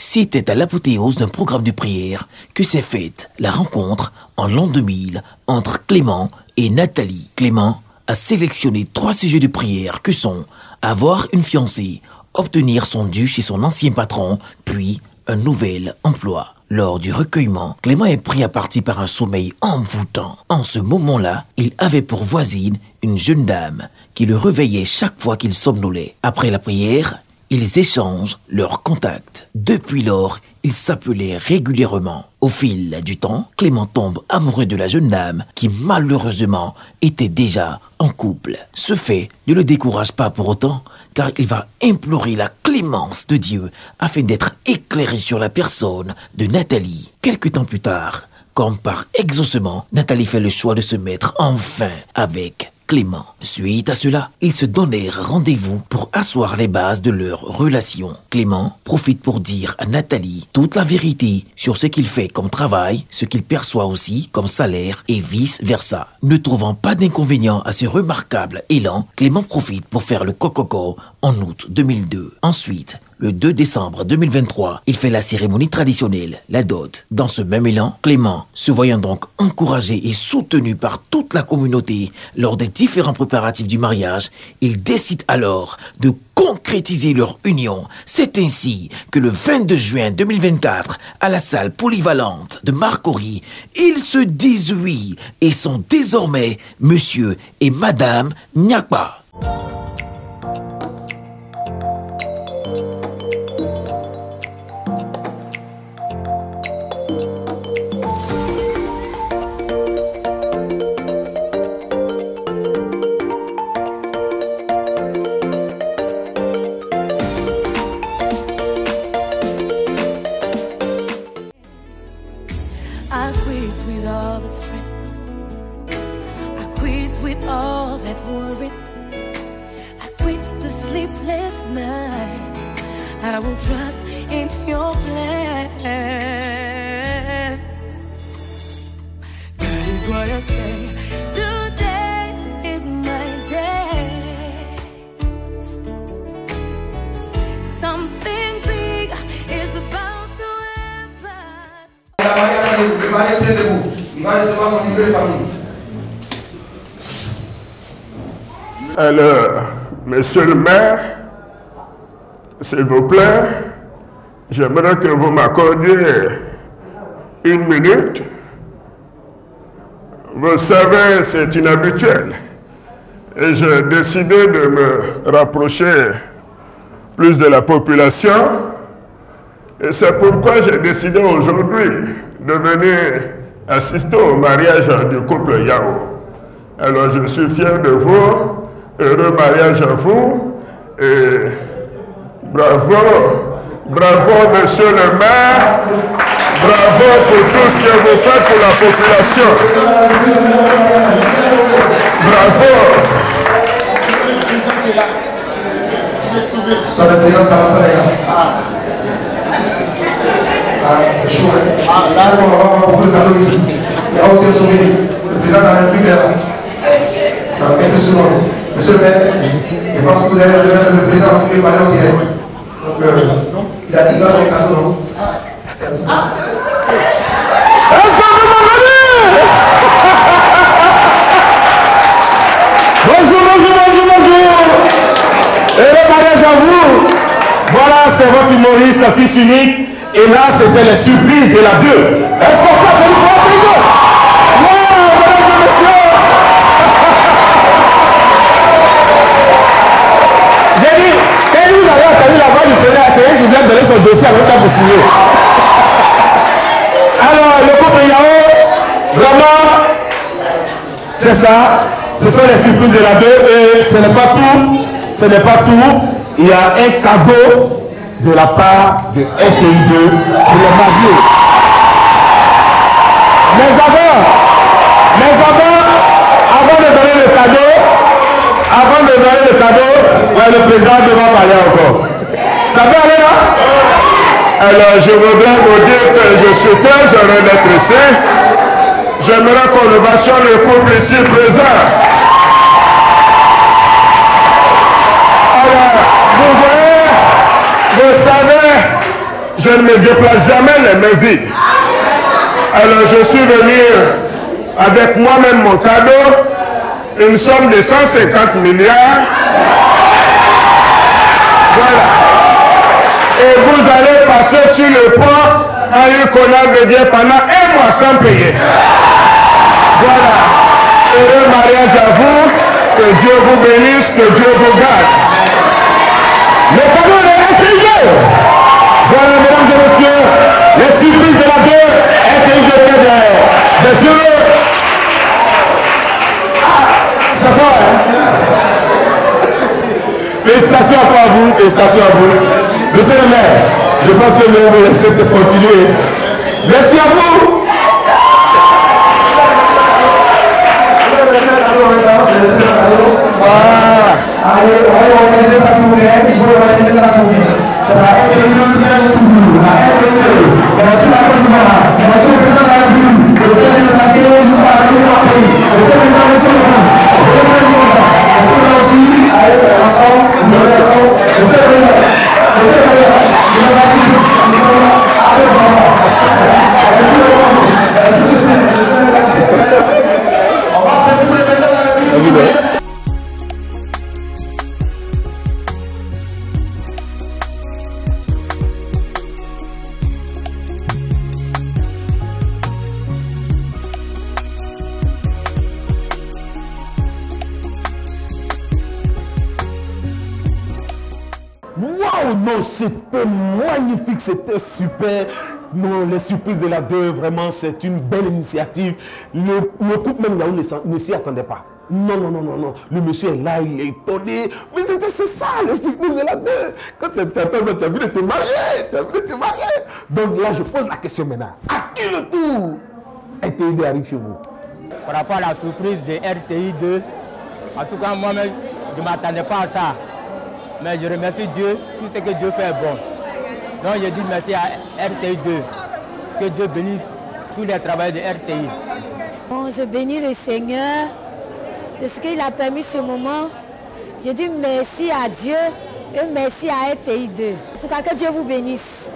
C'était à l'apothéose d'un programme de prière que s'est faite la rencontre en l'an 2000 entre Clément et Nathalie. Clément a sélectionné 3 sujets de prière que sont avoir une fiancée, obtenir son dû chez son ancien patron, puis un nouvel emploi. Lors du recueillement, Clément est pris à partie par un sommeil envoûtant. En ce moment-là, il avait pour voisine une jeune dame qui le réveillait chaque fois qu'il somnolait. Après la prière, ils échangent leurs contacts. Depuis lors, ils s'appelaient régulièrement. Au fil du temps, Clément tombe amoureux de la jeune dame qui malheureusement était déjà en couple. Ce fait ne le décourage pas pour autant car il va implorer la clémence de Dieu afin d'être éclairé sur la personne de Nathalie. Quelque temps plus tard, comme par exaucement, Nathalie fait le choix de se mettre enfin avec Clément. Suite à cela, ils se donnèrent rendez-vous pour asseoir les bases de leur relation. Clément profite pour dire à Nathalie toute la vérité sur ce qu'il fait comme travail, ce qu'il perçoit aussi comme salaire et vice-versa. Ne trouvant pas d'inconvénient à ce remarquable élan, Clément profite pour faire le cococo en août 2002. Ensuite, le 2 décembre 2023, il fait la cérémonie traditionnelle, la dot. Dans ce même élan, Clément, se voyant donc encouragé et soutenu par toute la communauté lors des différents préparatifs du mariage, il décide alors de concrétiser leur union. C'est ainsi que le 22 juin 2024, à la salle polyvalente de Marcory, ils se disent oui et sont désormais Monsieur et Madame Nyakpa. I quit with all the stress. I quit with all that worry. I quit the sleepless nights. I will trust in your plan. That is what I say. Today is my day. Something big is about to happen. Il va recevoir son livret de famille. Alors, monsieur le maire, s'il vous plaît, j'aimerais que vous m'accordiez 1 minute. Vous savez, c'est inhabituel. Et j'ai décidé de me rapprocher plus de la population. Et c'est pourquoi j'ai décidé aujourd'hui de venir assister au mariage du couple Yao. Alors je suis fier de vous, heureux mariage à vous, et bravo, bravo monsieur le maire, bravo pour tout ce que vous faites pour la population. Bravo. Son excellence, ça va, ça va. C'est chaud, hein? Là, on va avoir beaucoup de cadeaux ici. Il y a aussi le sommet. Le président de la République est là. Dans quelques secondes. Monsieur le maire, je pense que vous avez le président a filmé parler au direct. Donc, il a dit qu'il va avoir un cadeau, non? Bonjour, bonjour, bonjour, bonjour. Et le mariage à vous. Voilà, c'est votre humoriste, fils unique. Et là, c'était les surprises de la 2. Est-ce qu'on peut faire une grande vidéo? Wow, mesdames et messieurs. J'ai dit, quand vous avez entendu la voix du président, c'est lui qui vient donner son dossier avec ta pour signer. Alors, le couple Yao, vraiment, c'est ça. Ce sont les surprises de la 2. Et ce n'est pas tout. Ce n'est pas tout. Il y a un cadeau de la part de RTI2 pour les mariés. Mais avant de donner le cadeau, ouais, le président devra parler encore. Ça peut aller là? Alors je voudrais vous dire que je suis très heureux d'être ici. J'aimerais qu'on ovationne le couple ici présent. Alors, vous voyez, vous savez, je ne me déplace jamais les mains vides. Alors je suis venu avec moi-même mon cadeau, une somme de 150 milliards. Voilà. Et vous allez passer sur le pont à une connasse de Dieu pendant 1 mois sans payer. Voilà. Heureux mariage à vous. Que Dieu vous bénisse, que Dieu vous garde. Le cadeau est intelligent. Voilà, mesdames et messieurs, les surprises de la gueule intelligentes des yeux. Ah, ça va, hein? Félicitations à vous, félicitations à vous. Monsieur le maire, je pense que nous allons laisser de continuer. Merci à vous. Allez, on va organiser ça sur il faut organiser ça sur ça va être une autre merci la présidente, merci le président de la République, le chef de la CNO jusqu'à la pays, le chef de la Sénégal, merci aussi, allez, ensemble, nous remercions, le chef de président, nous remercions, nous sommes avec vous. On va présenter le président de la République. Waouh, non, c'était magnifique, c'était super. Non, les surprises de la 2, vraiment, c'est une belle initiative. Le couple même là, on ne s'y attendait pas. Non, non, non, non, non. Le monsieur est là, il est étonné. Mais c'est ça, les surprises de la 2. Quand tu as vu de te marier, Donc là, je pose la question maintenant. À qui le tour RTI2 arrive chez vous? Par rapport à la surprise de RTI2, en tout cas, moi-même, je ne m'attendais pas à ça. Mais je remercie Dieu, tout ce que Dieu fait est bon. Donc je dis merci à RTI2. Que Dieu bénisse tous les travailleurs de RTI. Bon, je bénis le Seigneur de ce qu'il a permis ce moment. Je dis merci à Dieu et merci à RTI2. En tout cas, que Dieu vous bénisse.